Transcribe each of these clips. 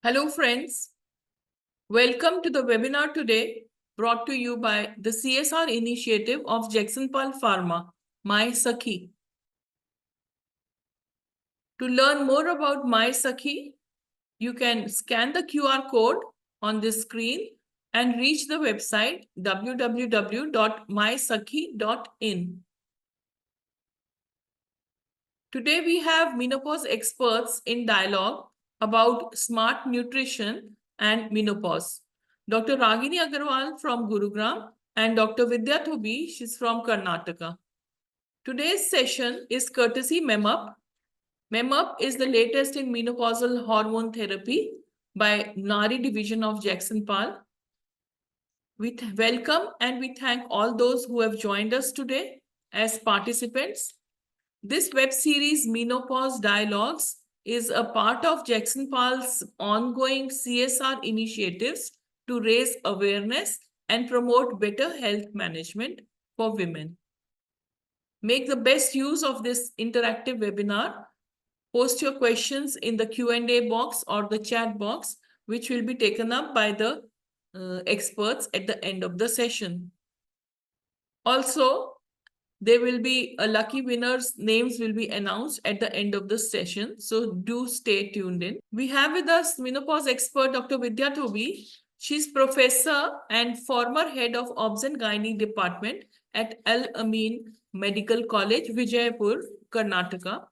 Hello friends, welcome to the webinar today brought to you by the CSR initiative of Jagsonpal Pharma, My Sakhi. To learn more about My Sakhi, you can scan the QR code on this screen and reach the website www.mysakhi.in. Today we have menopause experts in dialogue about smart nutrition and menopause. Dr. Ragini Agarwal from Gurugram and Dr. Vidya Thobi, she's from Karnataka. Today's session is courtesy MEMUP. MEMUP is the latest in menopausal hormone therapy by Nari division of Jagsonpal. We welcome and we thank all those who have joined us today as participants. This web series, Menopause Dialogues, is a part of Jagsonpal's ongoing CSR initiatives to raise awareness and promote better health management for women. Make the best use of this interactive webinar. Post your questions in the Q&A box or the chat box, which will be taken up by the experts at the end of the session. Also, there will be a lucky winner's names will be announced at the end of the session. So do stay tuned in. We have with us menopause expert Dr. Vidya Thobi. She's professor and former head of Obs and Gynae department at Al Amin Medical College, Vijayapur, Karnataka.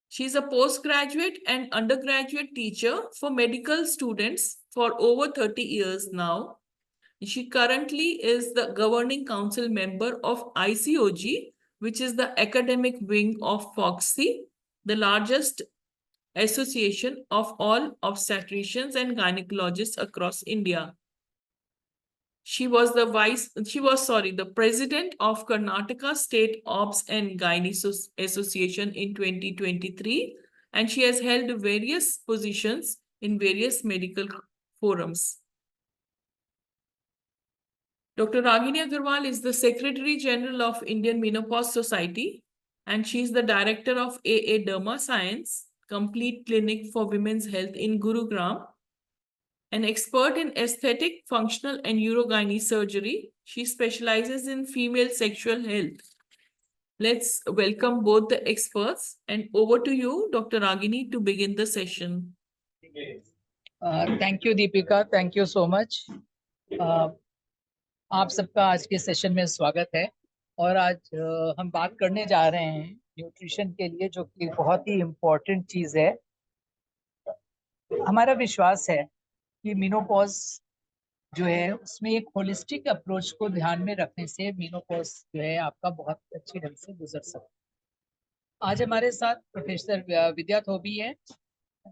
She's a postgraduate and undergraduate teacher for medical students for over 30 years now. She currently is the governing council member of ICOG, which is the academic wing of FOGSI, the largest association of all obstetricians and gynecologists across India. She was the president of Karnataka State Obs and Gynae Association in 2023, and she has held various positions in various medical forums. Dr. Ragini Agarwal is the Secretary General of Indian Menopause Society, and she is the Director of AA Derma Science, Complete Clinic for Women's Health in Gurugram. An expert in aesthetic, functional, and urogynae surgery, she specializes in female sexual health. Let's welcome both the experts, and over to you, Dr. Ragini, to begin the session. Thank you, Deepika. Thank you so much. आप सबका आज के session में स्वागत है और आज हम बात करने जा रहे हैं न्यूट्रिशन के लिए, जो कि बहुत ही इम्पोर्टेंट चीज है। हमारा विश्वास है कि मेनोपॉज जो है उसमें एक होलिस्टिक अप्रोच को ध्यान में रखने से मेनोपॉज जो है आपका बहुत अच्छी ढंग से गुजर सकता है। आज हमारे साथ प्रोफेसर विद्या थोबी है,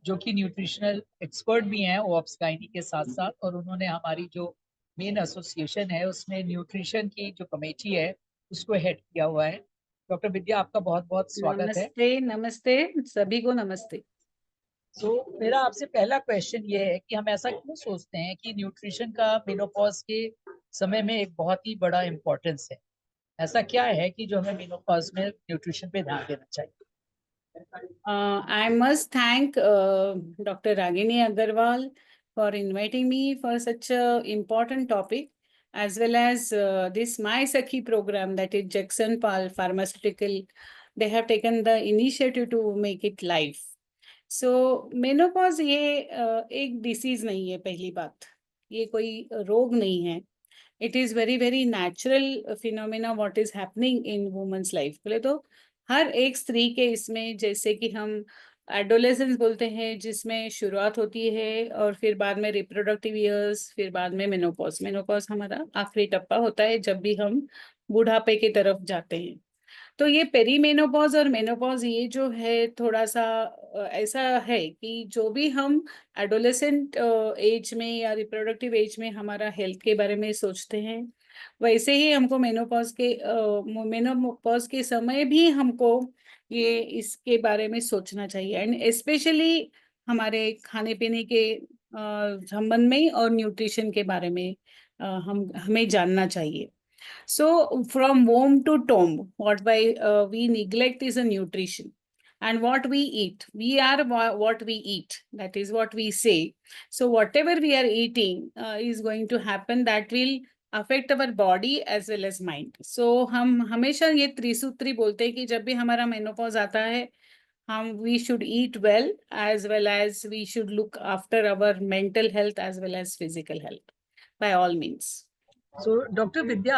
जो कि न्यूट्रिशनल एक्सपर्ट भी हैं ओब्स गायनी के साथ साथ, और उन्होंने हमारी जो मेन एसोसिएशन है उसमें न्यूट्रिशन की जो कमेटी है उसको हेड किया हुआ है। डॉक्टर विद्या, आपका बहुत बहुत स्वागत है। नमस्ते सभी को नमस्ते। तो मेरा आपसे पहला क्वेश्चन ये है कि हम ऐसा क्यों सोचते हैं कि न्यूट्रिशन का मेनोपॉज के समय में एक बहुत ही बड़ा इम्पोर्टेंस है? ऐसा क्या है कि जो हमें मेनोपॉज में न्यूट्रिशन पे ध्यान देना चाहिए? I must thank Dr. Ragini Agarwal for inviting me for such a important topic, as well as this My Sakhi program, that is Jagsonpal Pharmaceutical. They have taken the initiative to make it live. So menopause ये एक disease नहीं है, पहली बात ये कोई रोग नहीं है। It is very very natural phenomena what is happening in women's life. बोले तो हर एक स्त्री के इसमें, जैसे कि हम एडोलेसेंस बोलते हैं जिसमें शुरुआत होती है, और फिर बाद में रिप्रोडक्टिव ईयर्स, फिर बाद में मेनोपॉज। मेनोपॉज हमारा आखिरी टप्पा होता है जब भी हम बुढ़ापे की तरफ जाते हैं। तो ये पेरीमेनोपॉज और मेनोपॉज ये जो है थोड़ा सा ऐसा है कि जो भी हम एडोलेसेंट एज में या रिप्रोडक्टिव एज में हमारा हेल्थ के बारे में सोचते हैं, वैसे ही हमको मेनोपॉज के समय भी हमको ये इसके बारे में सोचना चाहिए, एंड स्पेशली हमारे खाने पीने के संबंध में और न्यूट्रिशन के बारे में हमें जानना चाहिए। So from womb to tomb, what we neglect is a nutrition. and what we eat. We are what we eat. That is what we say. So whatever we are eating is going to happen, that will affect our body as well as mind. So हम हमेशा ये त्रिसूत्री बोलते हैं कि जब भी हमारा मेनोपॉज आता है, हम we should eat well as we should look after our mental health as well as physical health by all means. So doctor Vidya,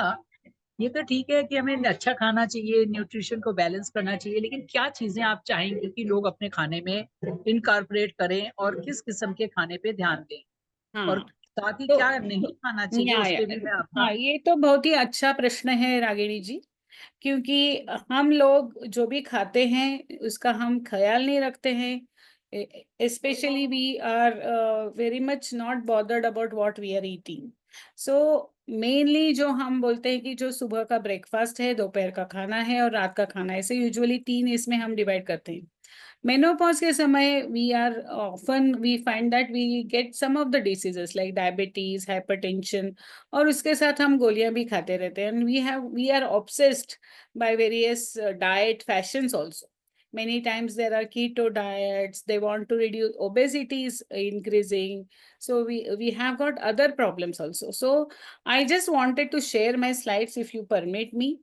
ये तो ठीक है कि हमें अच्छा खाना चाहिए, न्यूट्रिशन को बैलेंस करना चाहिए, लेकिन क्या चीजें आप चाहेंगे कि लोग अपने खाने में इनकॉर्पोरेट करें और किस किस्म के खाने पे ध्यान दें, और हाँ, साथ ही तो क्या नहीं खाना चाहिए उस पे भी मैं आपका। हाँ, ये तो बहुत ही अच्छा प्रश्न है रागिणी जी, क्योंकि हम लोग जो भी खाते हैं उसका हम ख्याल नहीं रखते हैं। Specially we are very much not bothered about what we are eating. So mainly जो हम बोलते हैं कि जो सुबह का ब्रेकफास्ट है, दोपहर का खाना है और रात का खाना है, ऐसे यूजुअली 3 इसमें हम डिवाइड करते हैं। मेनोपॉज के समय we find that we get some of the diseases like diabetes, hypertension, और उसके साथ हम गोलियां भी खाते रहते हैं, and we are obsessed by various diet fashions also. Many times there are keto diets, they want to reduce obesity is increasing, so we have got other problems also. So I just wanted to share my slides if you permit me.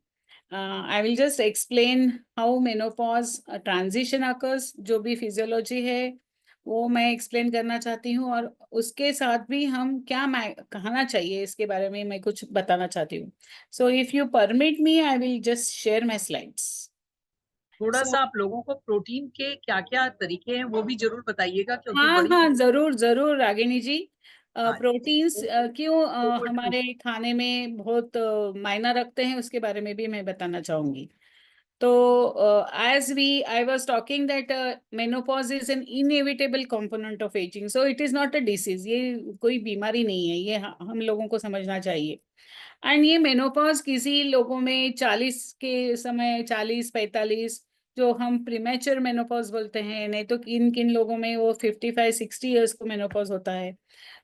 I will just explain how menopause transition occurs. जो भी physiology है वो मैं explain करना चाहती हूँ, और उसके साथ भी हम क्या कहना चाहिए इसके बारे में मैं कुछ बताना चाहती हूँ. So if you permit me, I will just share my slides. थोड़ा So, सा आप लोगों को प्रोटीन के क्या क्या तरीके हैं वो भी जरूर बताइएगा, क्योंकि हाँ बड़ी हाँ, जरूर जरूर रागिनी जी. हाँ, प्रोटीन्स क्यों Over to हमारे खाने में बहुत मायना रखते हैं उसके बारे में भी मैं बताना चाहूंगी. So, as I was talking that menopause is an inevitable component of aging. So, it is not a disease. ये कोई बीमारी नहीं है, ये हम लोगों को समझना चाहिए. एंड ये मेनोपॉज किसी लोगों में 40 के समय, 40-45, जो हम प्रीमेच्योर मेनोपॉज बोलते हैं, नहीं तो किन किन लोगों में वो 55-60 ईयर्स को मेनोपॉज होता है.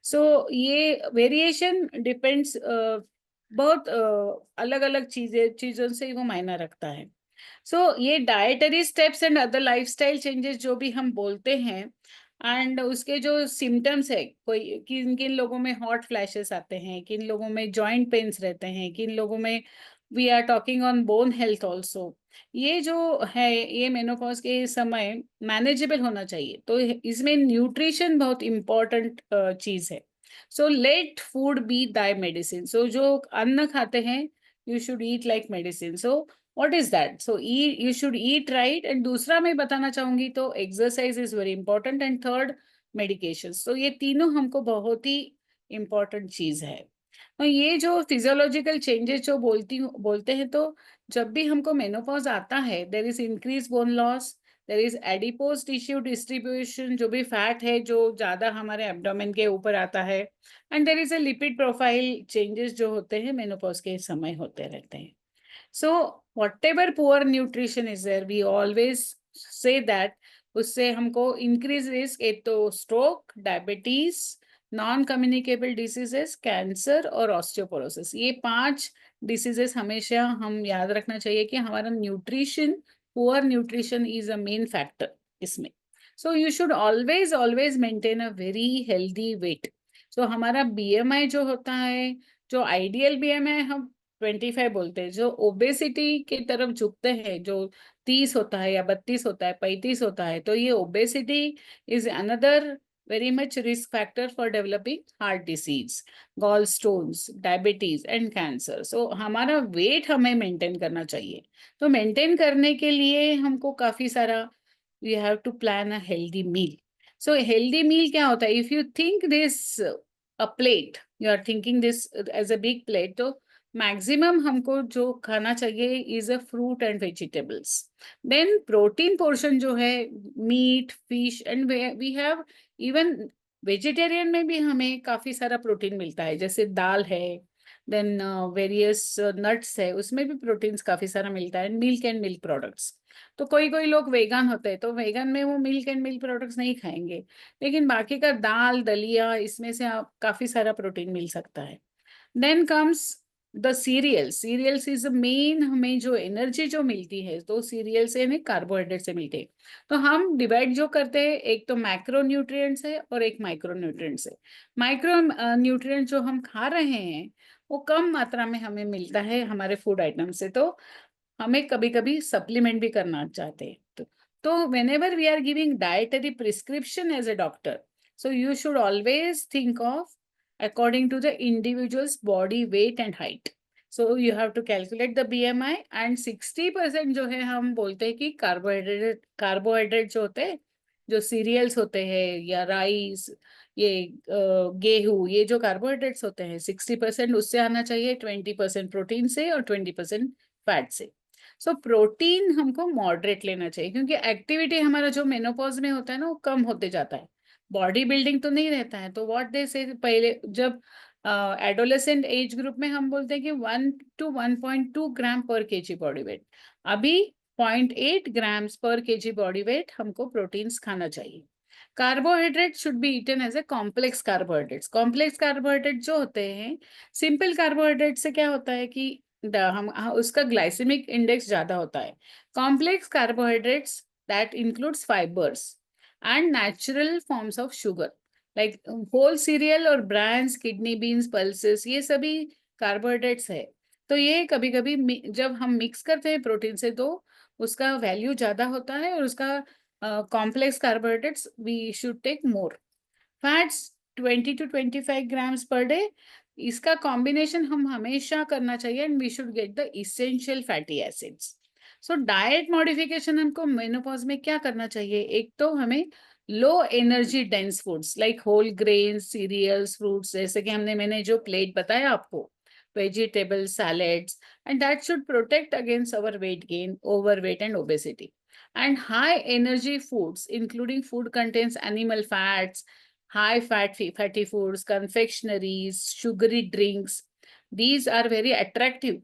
सो ये वेरिएशन डिपेंड्स, बहुत अलग अलग चीजों से वो मायना रखता है. सो ये dietary steps and other lifestyle changes जो भी हम बोलते हैं, एंड उसके जो सिम्टम्स है, कोई किन किन लोगों में हॉट फ्लैशेस आते हैं, किन लोगों में जॉइंट पेन्स रहते हैं, किन लोगों में we are talking on bone health also. ये जो है ये मेनोपॉज के समय मैनेजेबल होना चाहिए. तो इसमें न्यूट्रिशन बहुत इम्पोर्टेंट चीज है. So let food be thy medicine. So जो अन्न खाते हैं, you should eat like medicine. So What is that? So you should eat right. And दूसरा मैं बताना चाहूंगी तो exercise is very important, and third medication. So ये तीनों हमको बहुत ही important चीज है. और ये जो फिजियोलॉजिकल चेंजेस जो बोलते हैं, तो जब भी हमको मेनोपॉज आता है, there is increase bone loss, there is adipose tissue distribution, जो भी फैट है जो ज्यादा हमारे एब्डोमेन के ऊपर आता है, and there is a lipid profile changes जो होते हैं मेनोपॉज के समय होते रहते हैं. So whatever poor nutrition is there, we always say that उससे हमको increase risk, एक तो stroke, diabetes, non-communicable diseases, cancer और osteoporosis. ये 5 diseases हमेशा हम याद रखना चाहिए कि हमारा nutrition, poor nutrition is a main factor इसमें. So you should always maintain a very healthy weight. So हमारा BMI जो होता है, जो ideal BMI हम 25 बोलते हैं, जो ओबेसिटी की तरफ झुकते हैं, जो 30 होता है या 32 होता है, 35 होता है, तो ये obesity is another very much risk factor for developing heart disease, gall stones, diabetes and cancer. So हमारा वेट हमें मेंटेन करना चाहिए. तो मेंटेन करने के लिए हमको काफी सारा we have to plan a healthy meal. So healthy meal क्या होता है? If you think this a plate, you are thinking this as a big plate, तो मैक्सिमम हमको जो खाना चाहिए is a fruit and vegetables. Then protein portion जो है, meat, fish, and we have even vegetarian में भी हमें काफी सारा प्रोटीन मिलता है, जैसे दाल है, देन वेरियस नट्स है, उसमें भी प्रोटीन्स काफी सारा मिलता है, मिल्क एंड मिल्क प्रोडक्ट्स. तो कोई कोई लोग वेगन होते हैं, तो वेगन में वो मिल्क एंड मिल्क प्रोडक्ट्स नहीं खाएंगे, लेकिन बाकी का दाल, दलिया, इसमें से आप काफी सारा प्रोटीन मिल सकता है. Then comes the cereals is main, हमें जो एनर्जी जो मिलती है तो सीरियल से नहीं, कार्बोहाइड्रेट से मिलते हैं। तो हम डिवाइड जो करते हैं, एक तो मैक्रो न्यूट्रिएंट्स है और एक माइक्रो न्यूट्रिएंट्स है। माइक्रो न्यूट्रिएंट जो हम खा रहे हैं वो कम मात्रा में हमें मिलता है हमारे फूड आइटम से, तो हमें कभी कभी सप्लीमेंट भी करना चाहते हैं। तो whenever we are giving dietary prescription as a doctor, so you should always think of according to the individual's body weight and height. So you have to calculate the BMI, and 60% जो है हम बोलते हैं कि carbohydrate जो होते हैं, जो सीरियल्स होते हैं या राइस, ये गेहूं, ये जो कार्बोहाइड्रेट्स होते हैं 60% उससे आना चाहिए, 20% प्रोटीन से और 20% फैट से। सो प्रोटीन हमको मॉडरेट लेना चाहिए, क्योंकि एक्टिविटी हमारा जो मेनोपॉज में होता है ना वो कम होते जाता है, बॉडी बिल्डिंग तो नहीं रहता है। तो व्हाट दे से, पहले जब एडोलेसेंट एज ग्रुप में हम बोलते हैं कि 1 to 1.2 ग्राम पर केजी बॉडी वेट, अभी 0.8 ग्राम्स पर केजी बॉडी वेट हमको प्रोटीन्स खाना चाहिए। Carbohydrate should be eaten as a complex carbohydrates. Complex carbohydrate जो होते हैं, सिंपल कार्बोहाइड्रेट से क्या होता है कि उसका ग्लाइसेमिक इंडेक्स ज्यादा होता है। Complex carbohydrates that includes fibres and natural forms of sugar like whole cereal और ब्रांड्स, किडनी बीन्स, पल्सेस, ये सभी कार्बोहाइड्रेट्स है। तो ये कभी कभी जब हम मिक्स करते हैं प्रोटीन से तो उसका वैल्यू ज्यादा होता है, और उसका complex carbohydrates we should take more. Fats 20 to 25 grams per day, इसका कॉम्बिनेशन हम हमेशा करना चाहिए, and we should get the essential fatty acids. So diet modification हमको मेनोपॉज में क्या करना चाहिए, एक तो हमें low energy dense foods like whole grains, cereals, fruits, जैसे कि मैंने जो प्लेट बताया आपको, vegetable salads, and that should protect against our weight gain, overweight and obesity. And high energy foods, including food contains animal fats, high fatty foods, confectioneries, sugary drinks. These are very attractive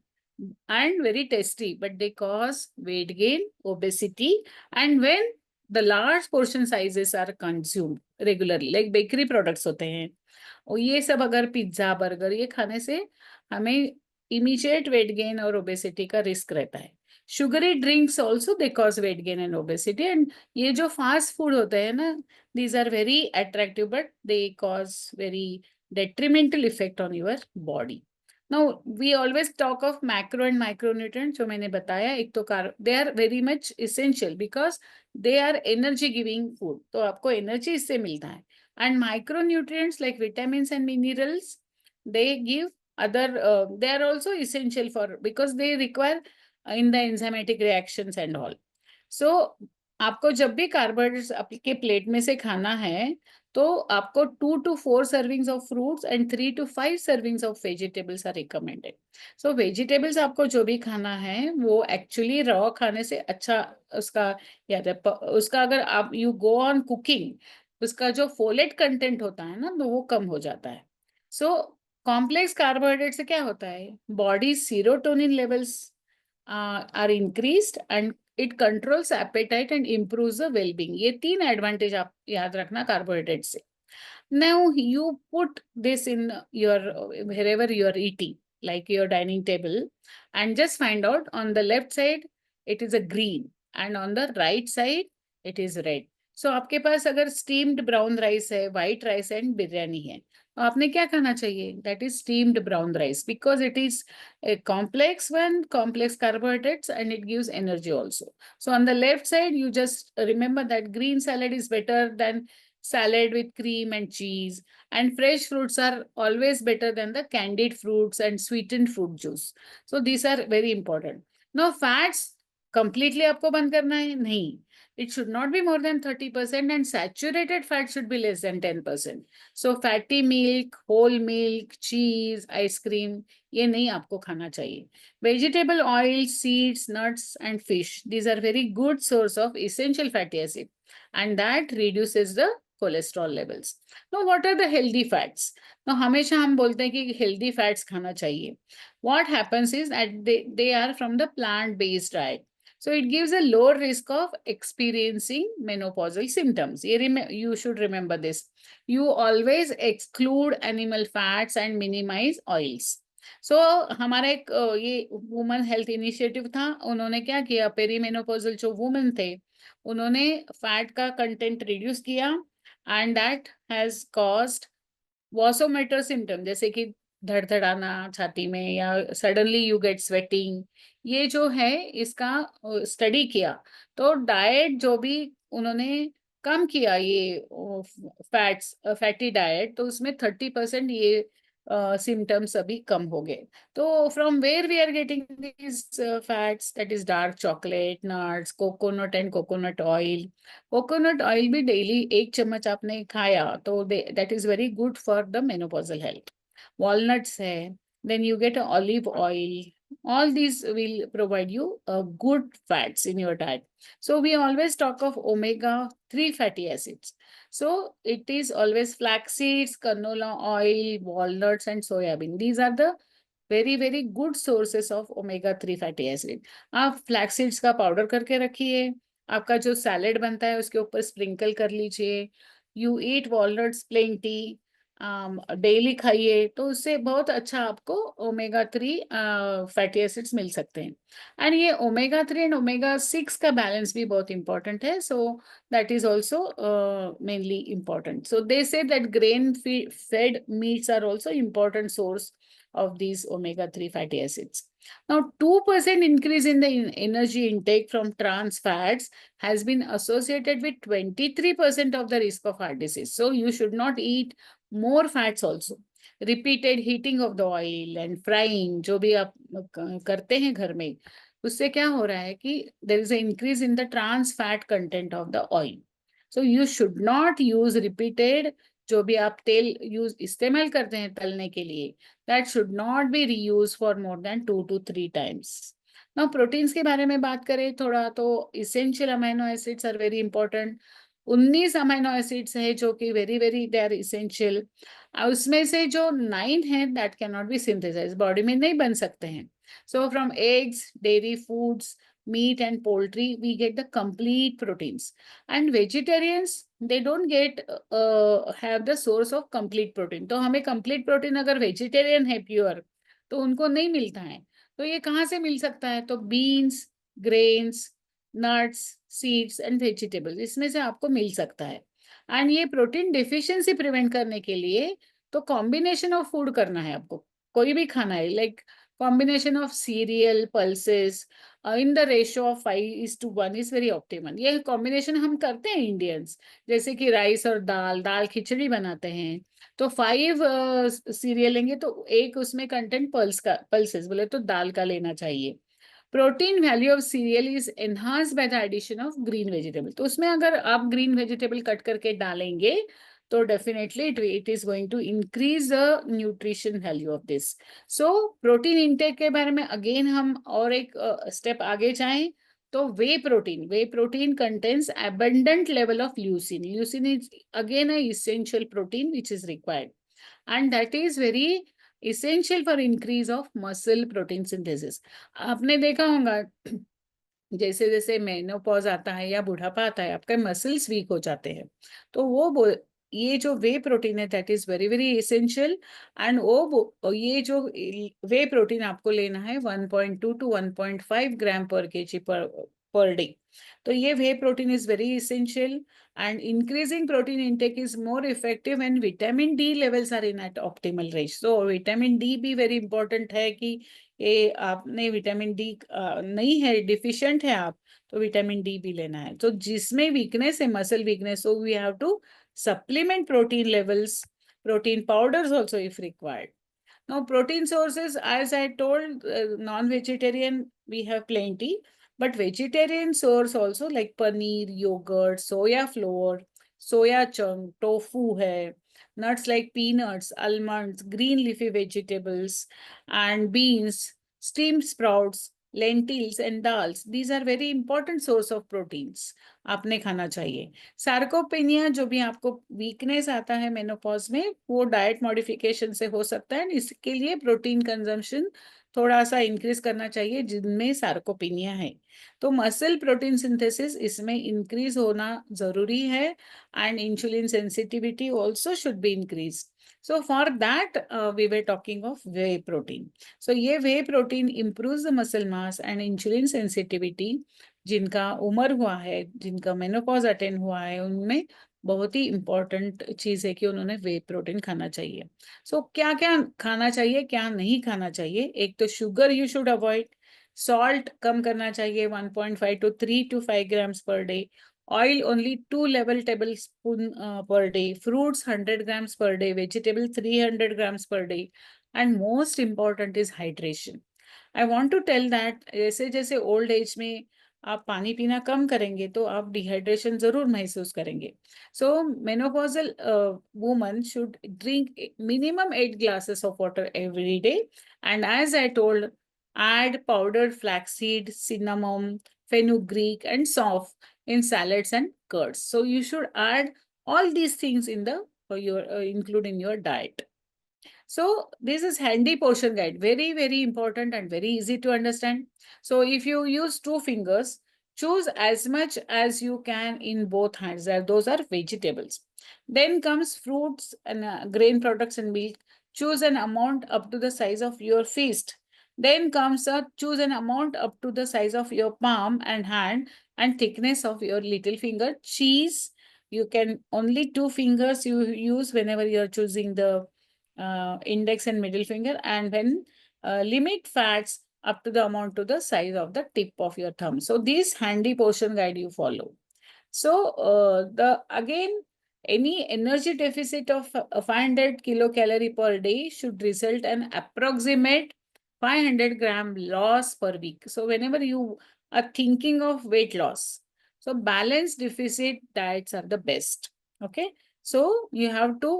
and very tasty, but they cause weight gain, obesity, and when the large portion sizes are consumed regularly, like bakery products होते हैं, और ये सब अगर pizza, burger ये खाने से हमें इमीडिएट वेट गेन और ओबेसिटी का रिस्क रहता है। Sugary drinks also they cause weight gain and obesity, and ये जो फास्ट फूड होते हैं ना, these are very attractive but they cause very detrimental effect on your body. Now we always talk of macro and micronutrients, जो मैंने बताया, एक तो they are very much essential because they are energy giving food, तो आपको energy इससे मिलता है। And micronutrients like vitamins and minerals, they give other, they are also essential for, because they require in the enzymatic reactions and all. So आपको जब भी carbohydrates आपके plate में से खाना है तो आपको 2 to 4 servings of fruits and 3 to 5 servings of vegetables are recommended. So vegetables आपको जो भी खाना है वो एक्चुअली रॉ खाने से अच्छा, उसका याद है, उसका अगर आप यू गो ऑन कुकिंग, उसका जो फोलेट कंटेंट होता है ना तो वो कम हो जाता है। सो कॉम्प्लेक्स कार्बोहाइड्रेट से क्या होता है, body serotonin levels are increased and it controls appetite and improves the wellbeing. ये 3 एडवांटेज आप याद रखना कार्बोहाइड्रेट से। Now you put this in your wherever you are eating, like your dining table, and just find out on the left side it is a green and on the right side it is red. So आपके पास अगर steamed brown rice है, white rice and biryani है, तो आपने क्या खाना चाहिए, that is steamed brown rice, because it is a complex one, complex carbohydrates, and it gives energy also. So on the left side, you just remember that green salad is better than salad with cream and cheese, and fresh fruits are always better than the candied fruits and sweetened fruit juice. So these are very important. Now fats completely आपको बंद करना है नहीं, it should not be more than 30%, and saturated fat should be less than 10%. So fatty milk, whole milk, cheese, ice cream, ये नहीं आपको खाना चाहिए। Vegetable oil, seeds, nuts and fish, these are very good source of essential fatty acid, and that reduces the cholesterol levels. Now what are the healthy fats? Now हमेशा हम बोलते हैं कि healthy fats खाना चाहिए। What happens is that they are from the plant-based diet. So it gives a lower risk of experiencing menopausal symptoms. You should remember this. You always exclude animal fats and minimize oils. सो हमारा एक ये women health initiative था, उन्होंने क्या किया, perimenopausal जो women थे उन्होंने फैट का कंटेंट रिड्यूस किया and that has caused vasomotor symptom, जैसे कि धड़धड़ाना छाती में या सडनली यू गेट स्वेटिंग, ये जो है इसका स्टडी किया। तो डाइट जो भी उन्होंने कम किया ये फैटी डाइट, तो उसमें 30% ये सिम्टम्स अभी कम हो गए। तो from where we are getting this fats, that is dark chocolate, nuts, coconut and coconut oil. Coconut oil भी डेली 1 चम्मच आपने खाया तो that is very good for the menopausal health. Walnuts है, then you get olive oil, all these will provide you good fats in your diet. So we always talk of omega-3 fatty acids. So it is always flax seeds, canola oil, walnuts and soybean. These are the very good sources of omega-3 fatty acid. आप flax seeds का powder करके रखिए, आपका जो salad बनता है उसके ऊपर स्प्रिंकल कर लीजिए। You eat walnuts plenty, daily खाइए, तो उससे बहुत अच्छा आपको ओमेगा-3 फैटी एसिड्स मिल सकते हैं। एंड ये ओमेगा-3 एंड ओमेगा-6 का बैलेंस भी बहुत इंपॉर्टेंट है, so that is also mainly important. So they say that grain-fed meats are also important source of these omega-3 fatty acids. Now, 2% increase in the energy intake from trans fats has been associated with 23% of the risk of heart disease. So you should not eat more fats also. Repeated heating of the oil and frying, जो भी आप करते हैं घर में, उससे क्या हो रहा है कि there is an increase in the trans fat content of the oil. So you should not use repeated, जो भी आप तेल इस्तेमाल करते हैं तलने के लिए, that should not be reused for more than 2 to 3 times. Now proteins के बारे में बात करें थोड़ा, तो essential amino acids are very important. 19 amino acids है जो कि वेरी दे आर इसेंशियल। उसमें से जो 9 है that can not be synthesize, body में नहीं बन सकते हैं। So from eggs, dairy foods, meat and poultry we get the complete proteins, and vegetarians they don't get have the source of complete protein. तो हमें complete protein अगर vegetarian है pure तो उनको नहीं मिलता है। तो ये कहाँ से मिल सकता है? तो beans, grains, nuts, seeds and vegetables, इसमें से आपको मिल सकता है। एंड ये प्रोटीन डिफिशियंसी प्रिवेंट करने के लिए तो कॉम्बिनेशन ऑफ फूड करना है आपको, कोई भी खाना है, like combination of serial pulses in the ratio of 5:1 is very optimal. ये कॉम्बिनेशन हम करते हैं इंडियंस, जैसे कि राइस और दाल, दाल खिचड़ी बनाते हैं तो 5 सीरियल लेंगे तो एक उसमें कंटेंट पल्सेस बोले तो दाल का लेना चाहिए। Protein value of cereal is enhance by the addition of green vegetable, तो उसमें अगर आप ग्रीन वेजिटेबल कट करके डालेंगे तो definitely it is going to increase the nutrition value of this. So protein intake के बारे में अगेन हम और एक स्टेप आगे जाएं तो whey protein contains abundant level of leucine. Leucine is again a essential protein which is required, and that is very essential for increase of muscle protein synthesis. आपने देखा होगा जैसे जैसे मेनोपॉज आता है या बुढ़ापा आता है आपके मसल्स वीक हो जाते हैं, तो ये जो वे प्रोटीन है that is very essential. And ये जो वे प्रोटीन आपको लेना है 1.2 to 1.5 ग्राम पर केजी पर डे। तो ये whey protein is very essential and increasing protein intake is more effective when vitamin D levels are in at optimal range. So vitamin D भी very important है कि ये आपने विटामिन डी नहीं है, डिफिशिएंट है आप, तो विटामिन डी भी लेना है। तो जिसमें वीकनेस है, muscle weakness, so we have to supplement protein levels, protein powders also if required. Now protein sources, as I told, non-vegetarian we have plenty, but vegetarian source also like paneer, yogurt, soya flour, soya chunk, tofu hai, nuts like peanuts, almonds, green leafy vegetables and beans, steamed sprouts, lentils and dals. These are very important source of proteins आपने खाना चाहिए। Sarcopenia जो भी आपको weakness आता है menopause में, वो डाइट मॉडिफिकेशन से हो सकता है, इसके लिए प्रोटीन कंजम्पशन थोड़ा सा इंक्रीज करना चाहिए जिनमें सार्कोपिनिया है। तो मसल प्रोटीन सिंथेसिस इसमें इंक्रीज होना जरूरी है, and insulin sensitivity also should be increase. So for that, we were talking of whey protein. So ये whey protein improves the muscle mass and insulin sensitivity. जिनका उम्र हुआ है, जिनका मेनोपॉज अटेंड हुआ है, उनमें बहुत ही इंपॉर्टेंट चीज है कि उन्होंने वे प्रोटीन खाना चाहिए. सो क्या क्या खाना चाहिए, क्या नहीं खाना चाहिए? एक तो sugar you should avoid, salt कम करना चाहिए 1.5 to 3 to 5 grams per day, oil only 2 level tablespoon per day, fruits 100 grams per day, vegetable 300 grams per day, and most important is hydration. I want to tell that जैसे जैसे old age में आप पानी पीना कम करेंगे तो आप dehydration जरूर महसूस करेंगे. So menopausal woman should drink minimum 8 glasses of water every day, and as I told, add powdered flaxseed, cinnamon, fenugreek, and soft in salads and curds. So you should add all these things in the include in your diet. So this is handy portion guide, very, very important and very easy to understand. So if you use 2 fingers, choose as much as you can in both hands. Those are vegetables. Then comes fruits and grain products and milk. Choose an amount up to the size of your fist. Then comes choose an amount up to the size of your palm and hand and thickness of your little finger. Cheese, you can only 2 fingers you use whenever you're choosing the index and middle finger, and then limit fats up to the amount to the size of the tip of your thumb. So this handy portion guide you follow. So the again, any energy deficit of 500 kilocalorie per day should result in approximate 500 gram loss per week. So whenever you are thinking of weight loss, so balanced deficit diets are the best. Okay, so you have to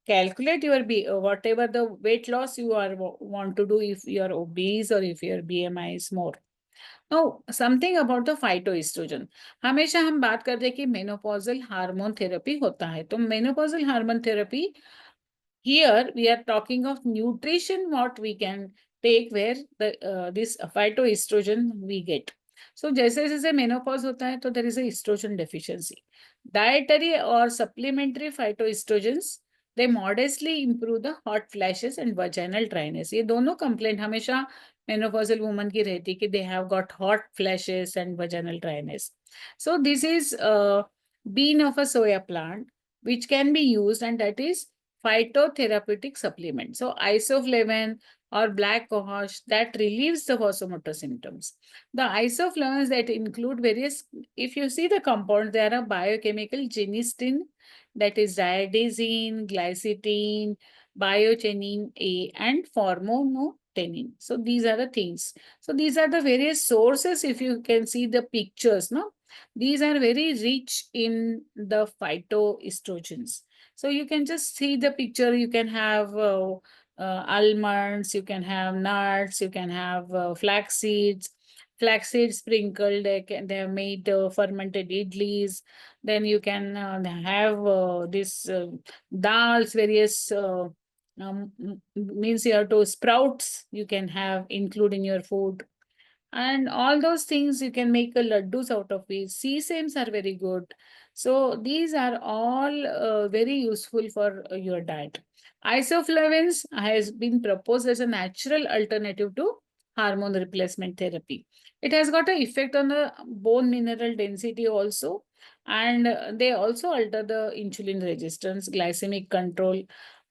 calculate your whatever the weight loss you are want to do, if you are obese or if your BMI is more. Now something about the phytoestrogen. हमेशा हम बात करते हैं कि menopausal hormone therapy होता है. तो menopausal hormone therapy, here we are talking of nutrition what we can take where the this phytoestrogen we get. So जैसे जैसे मेनोपॉज होता है तो there is a estrogen deficiency. Dietary or supplementary phytoestrogens, they modestly improve the hot flashes and vaginal dryness. ये दोनों complaint हमेशा menopausal woman की रहती कि they have got hot flashes and vaginal dryness. So this is bean of a soya plant which can be used, and that is phytotherapeutic supplement. So isoflavone or black cohosh that relieves the vasomotor symptoms. The isoflavones that include various, if you see the compound, there are biochemical genistein, that is diazine, glycine, biochenin A, and formonotenin. So these are the things. So these are the various sources. If you can see the pictures, no, these are very rich in the phytoestrogens. So you can just see the picture. You can have almonds, you can have nuts, you can have flax seeds sprinkled. They have made fermented idlis. Then you can have this dals, various means you have to sprouts. You can have include in your food. And all those things you can make a laddus out of it. Sesames are very good. So these are all very useful for your diet. Isoflavones has been proposed as a natural alternative to hormone replacement therapy. It has got an effect on the bone mineral density also, and they also alter the insulin resistance, glycemic control,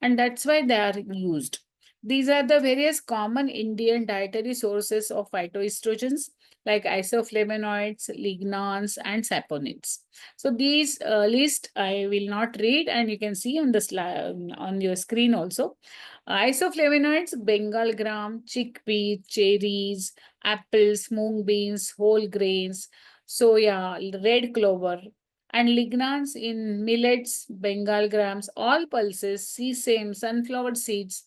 and that's why they are used. These are the various common Indian dietary sources of phytoestrogens like isoflavonoids, lignans, and saponins. So these list I will not read, and you can see on the slide on your screen also. Isoflavonoids: Bengal gram, chickpea, cherries, apples, mung beans, whole grains, soya, red clover, and lignans in millets, Bengal grams, all pulses, sesame, sunflower seeds,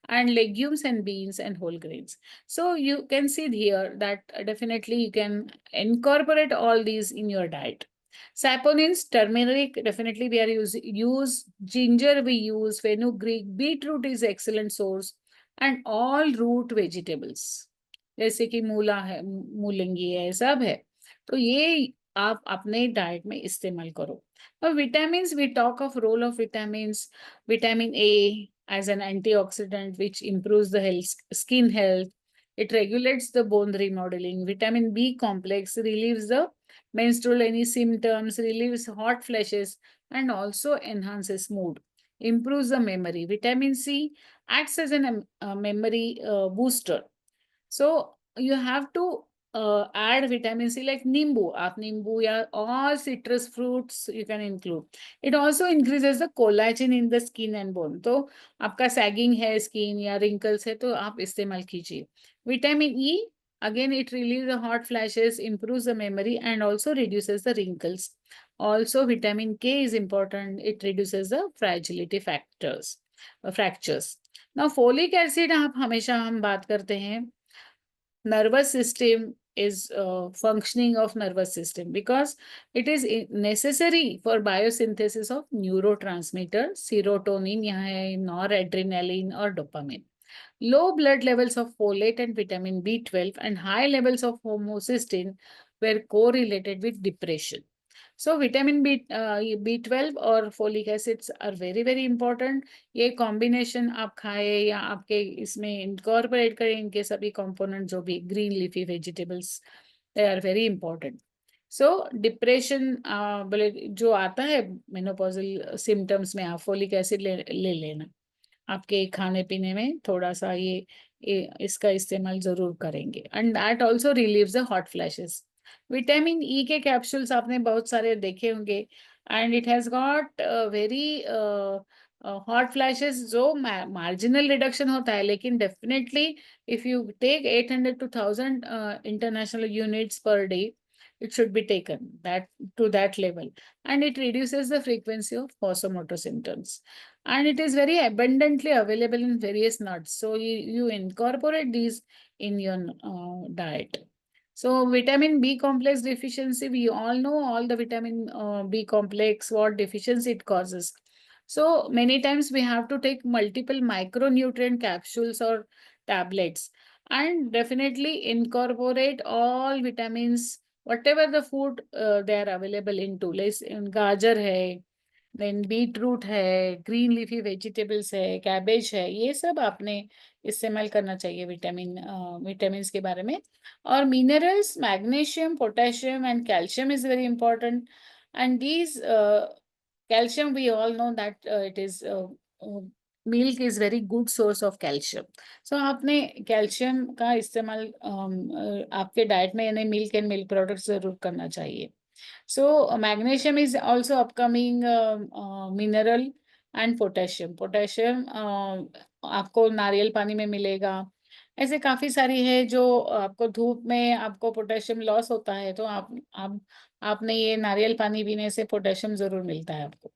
and legumes and beans and whole grains. So you can see here that definitely you can incorporate all these in your diet. Saponins, turmeric, definitely we are use ginger, we use fenugreek, beetroot is excellent source. and all root vegetables, जैसे कि मूला है, मूलंगी है, सब है, तो ये आप अपने डाइट में इस्तेमाल करो. और vitamins, we talk of role of vitamins. Vitamin A as an antioxidant which improves the health, skin health. It regulates the bone remodeling. Vitamin B complex relieves the menstrual any symptoms, relieves hot flashes, and also enhances mood, improves the memory. Vitamin C acts as a memory booster. So you have to add vitamin C like nimbu. आप नींबू या all citrus fruits you can include. It also increases the collagen in the skin and bone. तो आपका sagging है skin या wrinkles है तो आप इस्तेमाल कीजिए. Vitamin E, again it relieves the hot flashes, improves the memory and also reduces the wrinkles. Also vitamin K is important. It reduces the fragility factors, fractures. Now folic acid आप हमेशा हम बात करते हैं. Nervous system is functioning of nervous system because it is necessary for biosynthesis of neurotransmitter serotonin, यहाँ है noradrenaline और dopamine. Low blood levels of folate and vitamin B12 and high levels of homocysteine were correlated with depression. So vitamin B12 और folic acids are very very important. ये combination आप खाए या आपके इसमें incorporate करें इनके सभी component जो भी green leafy vegetables, they are very important. So depression बोले जो आता है menopausal symptoms में आप folic acid ले लेना. आपके खाने पीने में थोड़ा सा ये इसका इस्तेमाल जरूर करेंगे. And that also relieves the hot flashes. Vitamin E के कैप्सूल्स आपने बहुत सारे देखे होंगे and it has got very hot flashes जो मार्जिनल रिडक्शन होता है, लेकिन definitely if you take 800 to 1000 international units per day, it should be taken that to that level, and it reduces the frequency of vasomotor symptoms, and it is very abundantly available in various nuts, so you incorporate these in your diet. So vitamin B complex deficiency, we all know all the vitamin B complex, what deficiency it causes. So many times we have to take multiple micronutrient capsules or tablets, and definitely incorporate all vitamins, whatever the food they are available into. Like gajar hai, then beetroot है, green leafy vegetables है, cabbage है, ये सब आपने इस्तेमाल करना चाहिए vitamins के बारे में. और minerals, magnesium, potassium and calcium is very important, and these calcium we all know that it is milk is very good source of calcium. So आपने calcium का इस्तेमाल आपके डाइट में यानी मिल्क एंड मिल्क प्रोडक्ट्स जरूर करना चाहिए. So magnesium is also upcoming mineral, and potassium. Potassium आपको नारियल पानी में मिलेगा. ऐसे काफी सारी है जो आपको धूप में आपको पोटेशियम लॉस होता है, तो आपने ये नारियल पानी पीने से पोटेशियम जरूर मिलता है आपको.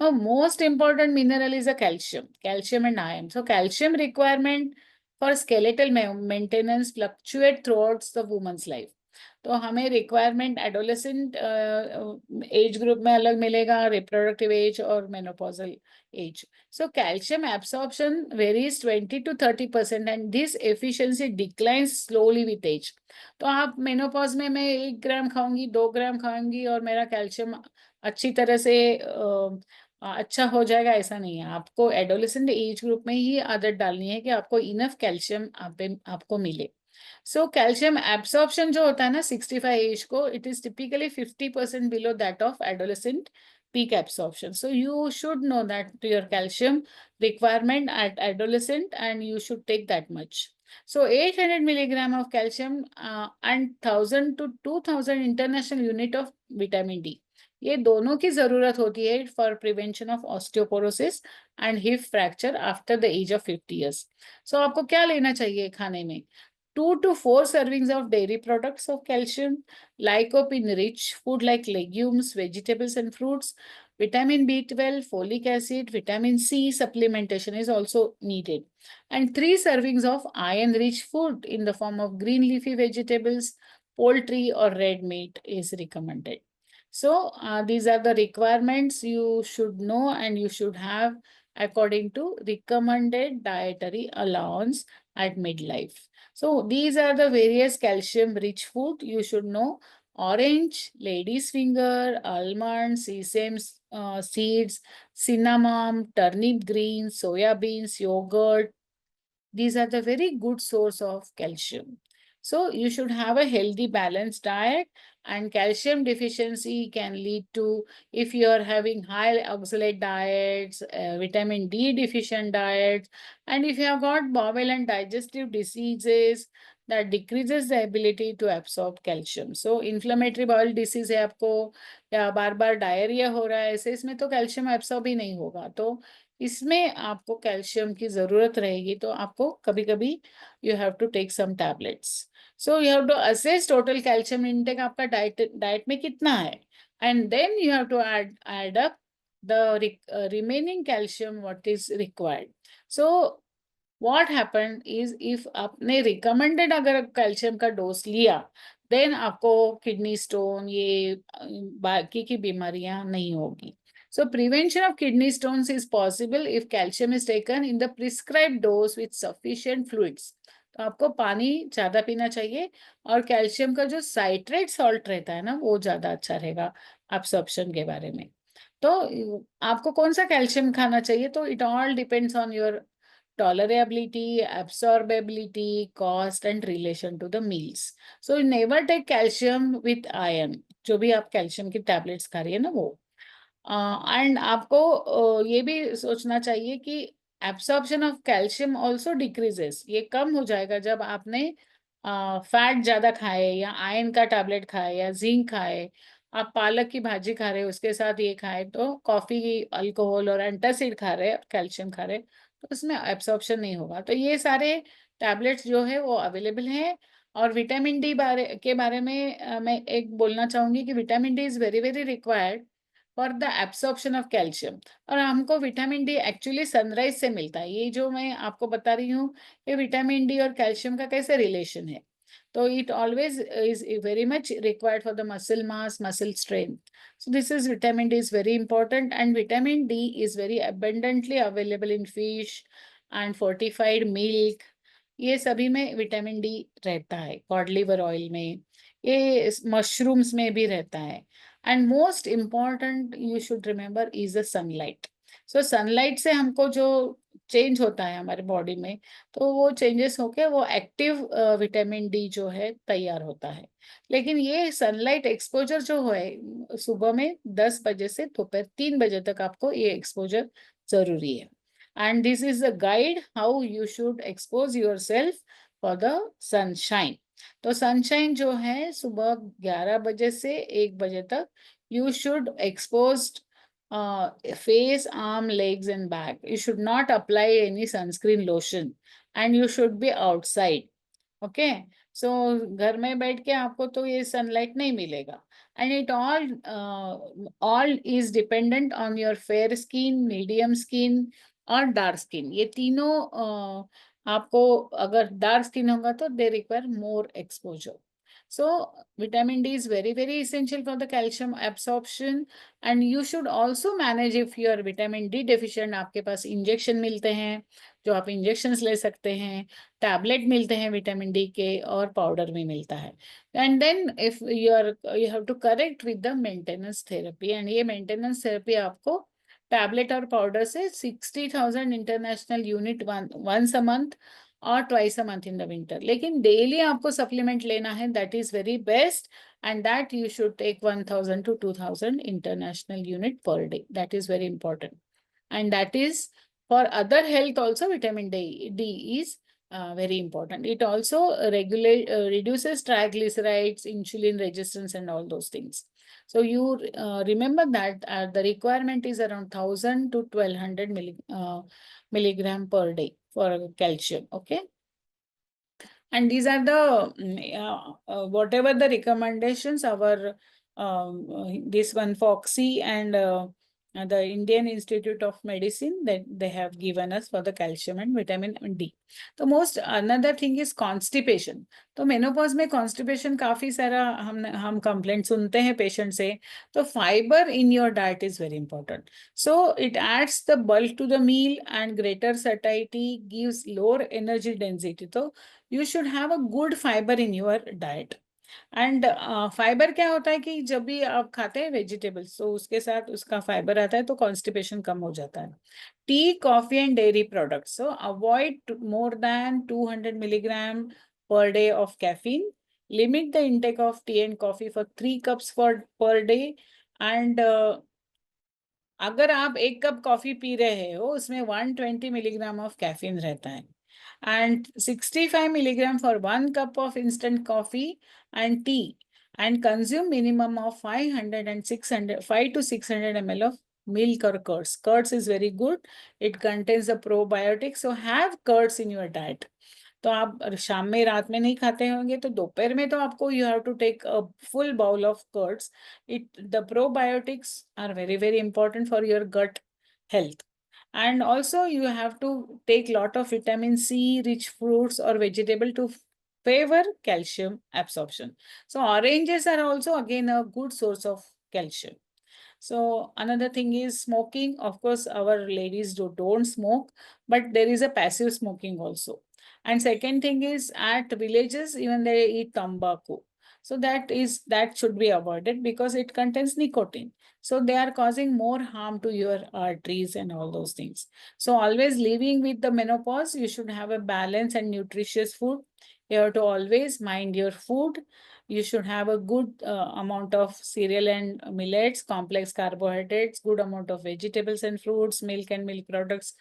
Now, most important mineral is a calcium and iron. So calcium requirement for skeletal maintenance fluctuate throughout the woman's life. तो हमें रिक्वायरमेंट एडोलेसेंट एज ग्रुप में अलग मिलेगा, रिप्रोडक्टिव एज और menopausal age. So calcium absorption varies 20 to 30% and this efficiency declines slowly with age. तो आप menopause में मैं 1 ग्राम खाऊंगी, 2 ग्राम खाऊंगी और मेरा कैल्शियम अच्छी तरह से अच्छा हो जाएगा, ऐसा नहीं है. आपको एडोलेसेंट एज ग्रुप में ही आदत डालनी है कि आपको इनफ कैल्शियम आपको मिले. सो कैल्शियम एब्सॉर्प्शन जो होता है ना 65 एज को, it is typically 50% below that of adolescent peak absorption. So you should know that your calcium requirement at adolescent and you should take that much. So 800 milligram of calcium and 1000 to 2000 international unit of vitamin D. ये दोनों की जरूरत होती है for prevention of osteoporosis and hip fracture after the age of 50 years. सो आपको क्या लेना चाहिए खाने में? 2 to 4 servings of dairy products of calcium, lycopene-rich food like legumes, vegetables, and fruits. Vitamin B12, folic acid, vitamin C supplementation is also needed. And 3 servings of iron-rich food in the form of green leafy vegetables, poultry, or red meat is recommended. So these are the requirements you should know and you should have according to recommended dietary allowance at midlife. So these are the various calcium-rich food you should know. Orange, lady's finger, almond, sesame seeds, cinnamon, turnip greens, soya beans, yogurt. These are the very good source of calcium. So you should have a healthy balanced diet, and calcium deficiency can lead to, if you are having high oxalate diets, vitamin D deficient diets, and if you have got bowel and digestive diseases, that decreases the ability to absorb calcium. So inflammatory bowel disease है आपको, या बार बार diarrhoea हो रहा है, ऐसे इसमें तो calcium absorb ही नहीं होगा, तो इसमें आपको कैल्शियम की जरूरत रहेगी, तो आपको कभी कभी you have to take some tablets. So you have to assess total calcium intake आपका डाइट में कितना है, and then you have to add up the remaining calcium what is required. So what happened is, if आपने recommended अगर calcium का dose लिया, then आपको kidney stone ये बाकी की बीमारियां नहीं होगी. So prevention of kidney stones is possible if calcium is taken in the prescribed dose with sufficient fluids. तो आपको पानी ज्यादा पीना चाहिए, और कैल्शियम का जो साइट्रेट सॉल्ट रहता है ना, वो ज्यादा अच्छा रहेगा एब्सॉर्प्शन के बारे में. तो आपको कौन सा कैल्शियम खाना चाहिए, तो it all depends on your tolerability, absorbability, cost and relation to the meals. So never take calcium with iron. जो भी आप कैल्शियम की टैबलेट्स खा रही है ना वो. एंड आपको ये भी सोचना चाहिए कि absorption of calcium also decreases. ये कम हो जाएगा जब आपने फैट ज्यादा खाए, या आयरन का टैबलेट खाए, या जिंक खाए. आप पालक की भाजी खा रहे हो, उसके साथ ये खाए, तो कॉफी, अल्कोहल और एंटासिड खा रहे हैं, कैल्शियम खा रहे हैं, तो उसमें एब्सॉर्प्शन नहीं होगा. तो ये सारे टैबलेट्स जो है वो अवेलेबल हैं. और विटामिन डी के बारे में मैं एक बोलना चाहूंगी कि vitamin D is very very required for the absorption of calcium. और हमको विटामिन डी एक्चुअली सनराइज से मिलता है. ये जो मैं आपको बता रही हूँ, ये विटामिन डी और कैल्शियम का कैसे रिलेशन है. तो it always is very much required for the muscle mass, muscle strength. So this is vitamin D is very important, and vitamin D is very abundantly available in fish and fortified milk. ये सभी में vitamin D रहता है. Cod liver oil में, ये mushrooms में भी रहता है. And most important you should remember is the sunlight. So sunlight से हमको जो चेंज होता है हमारे बॉडी में, तो वो चेंजेस होके वो एक्टिव विटामिन डी जो है तैयार होता है. लेकिन ये सनलाइट एक्सपोजर जो है, सुबह में 10 बजे से दोपहर 3 बजे तक आपको ये एक्सपोजर जरूरी है. And this is a guide how you should expose your self for the sunshine. तो सनशाइन जो है सुबह 11 बजे से 1 बजे तक you should expose face, arm, legs and back. You should not apply any sunscreen lotion, and you should be outside. Okay, so घर में बैठ के आपको तो ये सनलाइट नहीं मिलेगा. And it all is dependent on your fair skin, medium skin और dark skin. ये तीनों आपको अगर dark skin होगा तो they require more exposure. So vitamin D is very very essential for the calcium absorption, and you should also manage if you are vitamin D deficient. आपके पास injection मिलते हैं जो आप इंजेक्शंस ले सकते हैं, टैबलेट मिलते हैं विटामिन डी के, और पाउडर भी मिलता है. And then if you have to correct with the maintenance therapy. And ये मेंटेनेंस थेरेपी आपको टैबलेट और पाउडर से 60,000 international unit once a month और twice a month in the winter. लेकिन डेली आपको सप्लीमेंट लेना है, that is very best, and that you should take 1000 to 2000 international unit per day. That is very important, and that is for other health also. Vitamin D is very important. It also reduces triglycerides, insulin resistance and all those things. So you remember that the requirement is around 1000 to 1200 milligram per day for calcium. Okay, and these are the whatever the recommendations our this one Foxy and the Indian Institute of Medicine, that they have given us for the calcium and vitamin D. तो most another thing is constipation. तो menopause में constipation काफी सारा हम complaint सुनते हैं patient से. तो fibre in your diet is very important. So it adds the bulk to the meal and greater satisfaction, gives lower energy density. तो you should have a good fiber in your diet. And fibre क्या होता है कि जब भी आप खाते हैं वेजिटेबल्स तो उसके साथ उसका फाइबर आता है तो कॉन्स्टिपेशन कम हो जाता है. T, coffee and dairy products. So avoid more than 200 milligram per day of caffeine. Limit the intake of tea and coffee for 3 cups per day. And अगर आप 1 कप कॉफी पी रहे हो उसमें 120 milligram ऑफ कैफीन रहता है. And 65 milligram for 1 cup of instant coffee and tea, and consume minimum of 500 and 600, 5 to 600 ml of milk or curds. Curds is very good. It contains the probiotics. So have curds in your diet. तो आप शाम में रात में नहीं खाते होंगे तो दोपहर में तो आपको you have to take a full bowl of curds. It the probiotics are very very important for your gut health. And also you have to take lot of vitamin C rich fruits or vegetable to favor calcium absorption. So oranges are also again a good source of calcium. So another thing is smoking. Of course, our ladies don't smoke, but there is a passive smoking also. And second thing is at villages, even they eat tobacco. So that should be avoided because it contains nicotine. So they are causing more harm to your arteries and all those things. So always living with the menopause, you should have a balanced and nutritious food. You have to always mind your food. You should have a good amount of cereal and millets, complex carbohydrates, good amount of vegetables and fruits, milk and milk products,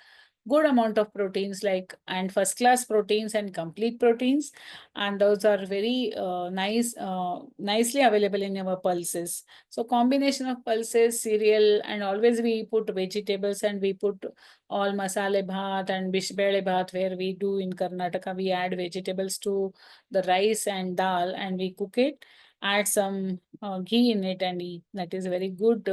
good amount of proteins like and first class proteins and complete proteins, and those are very nicely available in our pulses. So combination of pulses, cereal, and always we put vegetables and we put all masale bhat and bishbele bhat, where we do in Karnataka we add vegetables to the rice and dal and we cook it, add some ghee in it and eat. That is a very good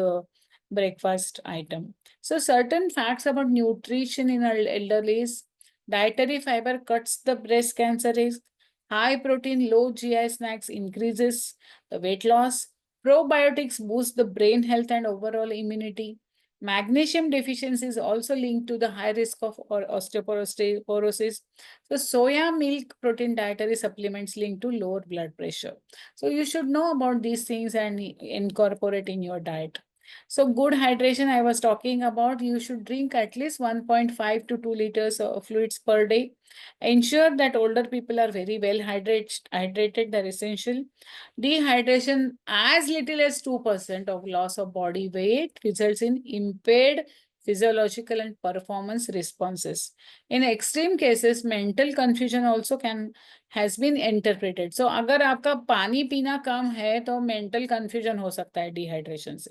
breakfast item. So certain facts about nutrition in our elderlies: dietary fiber cuts the breast cancer risk, high protein, low GI snacks increases the weight loss, probiotics boost the brain health and overall immunity. Magnesium deficiency is also linked to the high risk of osteoporosis. So soya milk protein dietary supplements linked to lower blood pressure. So you should know about these things and incorporate in your diet. So good hydration, I was talking about, you should drink at least 1.5 to 2 liters of fluids per day. Ensure that older people are very well hydrated, they're essential. Dehydration as little as 2% of loss of body weight results in impaired physiological and performance responses. In extreme cases, mental confusion also has been interpreted. So अगर आपका पानी पीना कम है तो mental confusion हो सकता है dehydration से.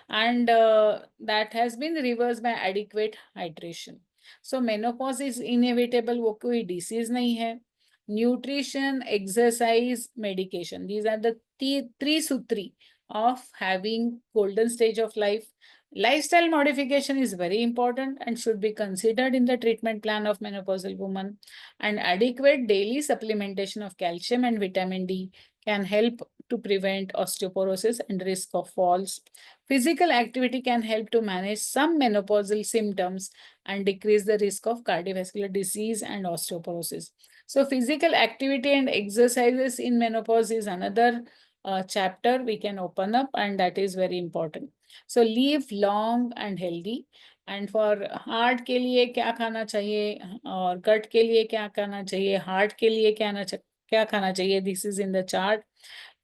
And that has been reversed by adequate hydration. So menopause is inevitable, वो कोई disease नहीं है. Nutrition, exercise, medication. These are the three sutri of having golden stage of life. Lifestyle modification is very important and should be considered in the treatment plan of menopausal woman. And adequate daily supplementation of calcium and vitamin D can help to prevent osteoporosis and risk of falls. Physical activity can help to manage some menopausal symptoms and decrease the risk of cardiovascular disease and osteoporosis. So physical activity and exercises in menopause is another chapter we can open up, and that is very important. So live long and healthy. And for heart के लिए क्या खाना चाहिए और gut के लिए क्या खाना चाहिए, heart के लिए क्या खाना चाहिए, this is in the chart.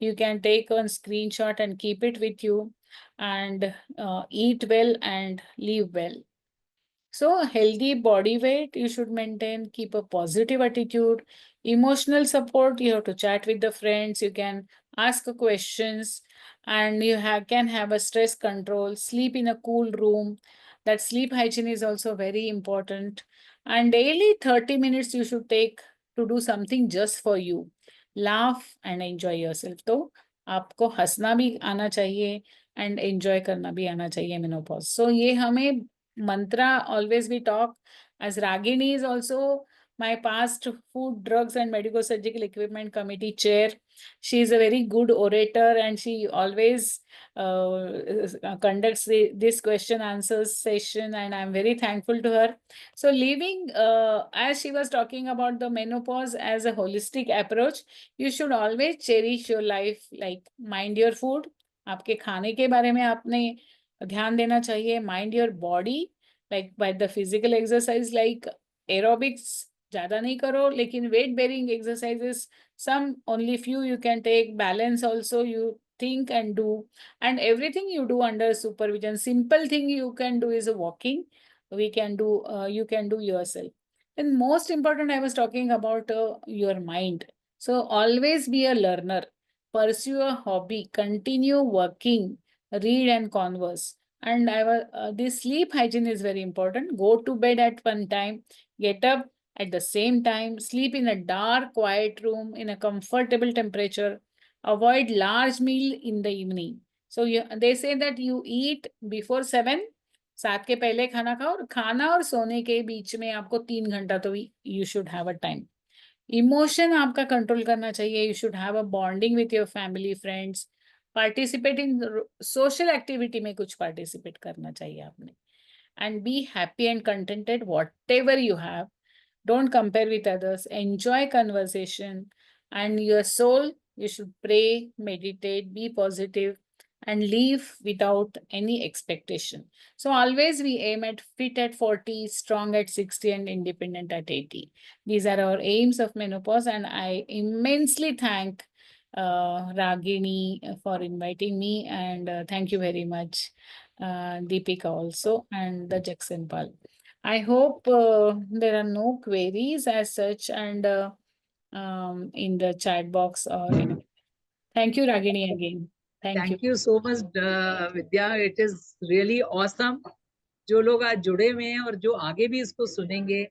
You can take one screenshot and keep it with you, and eat well and live well. So healthy body weight, you should maintain, keep a positive attitude, emotional support, you have to chat with the friends, you can ask questions, and you can have a stress control, sleep in a cool room. That sleep hygiene is also very important. And daily 30 minutes you should take to do something just for you. Laugh and enjoy yourself. So आपको हंसना भी आना चाहिए and enjoy करना भी आना चाहिए menopause. So ये हमें mantra always we talk as Ragini is also my past food, drugs and medical surgical equipment committee chair. She is a very good orator and she always conducts this question answers session, and I'm very thankful to her. So leaving, as she was talking about the menopause as a holistic approach, you should always cherish your life, like mind your food. आपके खाने के बारे में आपने ध्यान देना चाहिए. Mind your body, like by the physical exercise, like aerobics ज़्यादा नहीं करो, लेकिन weight bearing exercises some only few you can take. Balance also you think and do, and everything you do under supervision. Simple thing you can do is a walking. We can do, you can do yourself. And most important, I was talking about your mind. So always be a learner, pursue a hobby, continue working, read and converse. And this sleep hygiene is very important. Go to bed at one time, get up at the same time, sleep in a dark, quiet room in a comfortable temperature. Avoid large meal in the evening. So they say that you eat before 7, 7 के पहले खाना खाओ, और खाना और सोने के बीच में आपको 3 घंटा तो you should have a time. Emotion आपका कंट्रोल करना चाहिए. You should have a bonding with your family, friends. Participate in social activity में कुछ participate करना चाहिए आपने. And be happy and contented whatever you have. Don't compare with others. Enjoy conversation. And your soul, you should pray, meditate, be positive, and live without any expectation. So always we aim at fit at 40, strong at 60, and independent at 80. These are our aims of menopause, and I immensely thank Ragini for inviting me, and thank you very much, Deepika also, and the Jackson Pal. I hope there are no queries as such, and in the chat box or in. Thank you, Ragini, again. Thank you. Thank you so much, Vidya. It is really awesome. जो लोग आज जुड़े हुए हैं और जो आगे भी इसको सुनेंगे,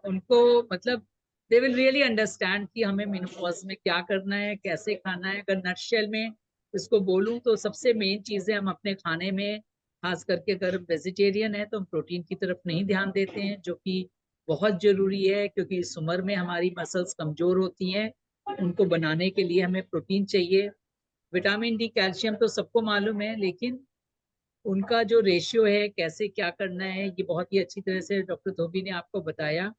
उनको मतलब they will really understand कि हमें मेनोपॉज में क्या करना है, कैसे खाना है. अगर नटशेल में इसको बोलूं तो सबसे मेन चीजें हम अपने खाने में, खास करके अगर वेजिटेरियन है तो हम प्रोटीन की तरफ नहीं ध्यान देते हैं, जो कि बहुत जरूरी है, क्योंकि इस उम्र में हमारी मसल्स कमजोर होती हैं. उनको बनाने के लिए हमें प्रोटीन चाहिए. विटामिन डी, कैल्शियम तो सबको मालूम है, लेकिन उनका जो रेशियो है, कैसे क्या करना है, ये बहुत ही अच्छी तरह से डॉक्टर धोबी ने आपको बताया.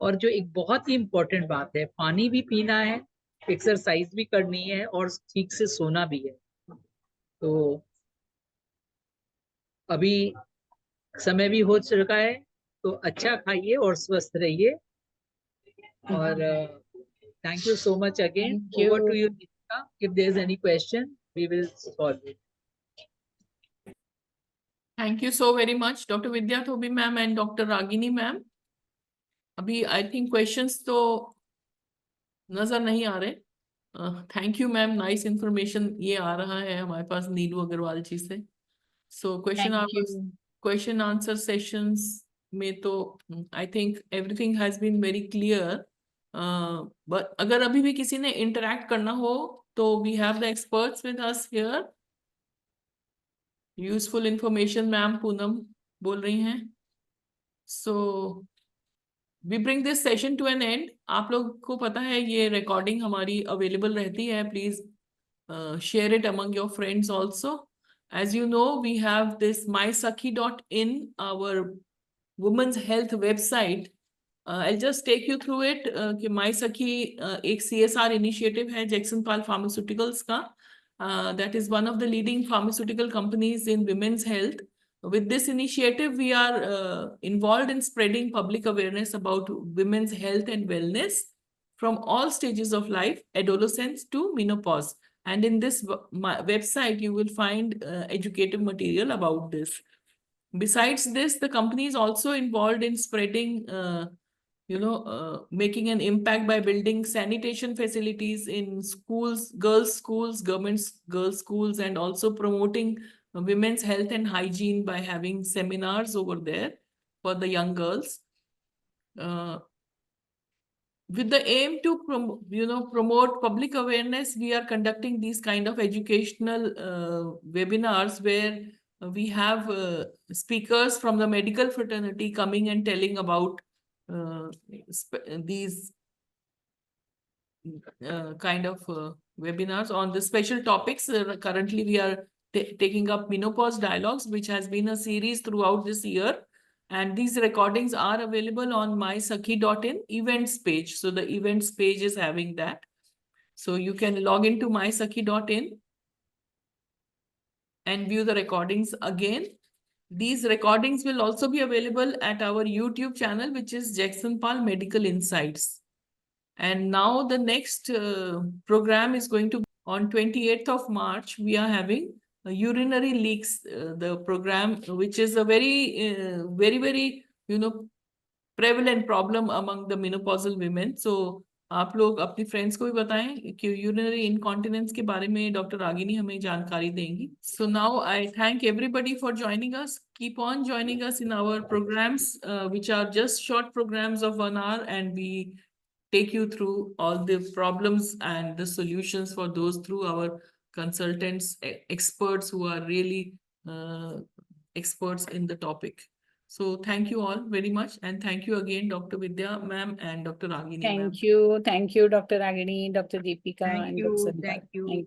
और जो एक बहुत ही इम्पोर्टेंट बात है, पानी भी पीना है, एक्सरसाइज भी करनी है और ठीक से सोना भी है. तो अभी समय भी हो चुका है, तो अच्छा खाइए और स्वस्थ रहिए. और thank you so much again. Over to you, if there is any question, we will solve it. Thank you so very much, Dr. Vidya Thobi ma'am and Dr. Ragini ma'am. अभी I think questions तो नजर नहीं आ रहे. Thank you ma'am, nice information ये आ रहा है हमारे पास नीलू अग्रवाल जी से. सो क्वेश्चन आंसर सेशंस में तो I think everything has been very clear. But अगर अभी भी किसी ने इंटरेक्ट करना हो तो we have the experts with us here. Useful information ma'am Poonam बोल रही हैं. So we bring this session to an end. आप लोग को पता है ये रिकॉर्डिंग हमारी अवेलेबल रहती है. Please share it among your friends also. As you know, we have this mysakhi.in, our women's health website. I'll just take you through it. कि MySakhi एक CSR initiative है Jackson Pal Pharmaceuticals का. That is one of the leading pharmaceutical companies in women's health. With this initiative, we are involved in spreading public awareness about women's health and wellness from all stages of life, adolescence to menopause. And in this website, you will find educative material about this. Besides this, the company is also involved in spreading, making an impact by building sanitation facilities in schools, government girls' schools, and also promoting women's health and hygiene by having seminars over there for the young girls. with the aim to promote public awareness, we are conducting these kind of educational webinars where we have speakers from the medical fraternity coming and telling about these kind of webinars on the special topics. Currently, we are taking up Menopause Dialogues, which has been a series throughout this year. And these recordings are available on mysakhi.in events page. So the events page is having that. So you can log into mysakhi.in and view the recordings again. These recordings will also be available at our YouTube channel, which is Jackson Pal Medical Insights. And now the next program is going to be on 28th of March. We are having urinary leaks, the program, which is a very, prevalent problem among the menopausal women. So आप लोग अपने friends को भी बताएं कि urinary incontinence के बारे में डॉक्टर रागिनी हमें जानकारी देंगी. So now I thank everybody for joining us. Keep on joining us in our programs, which are just short programs of 1 hour, and we take you through all the problems and the solutions for those through our consultants, experts who are really experts in the topic. So thank you all very much, and thank you again, Dr. Vidya ma'am and Dr. Ragini ma'am. Thank you, Dr. Ragini, Dr. Deepika, Thank and you, Dr. thank Sanpal. you. Thank you.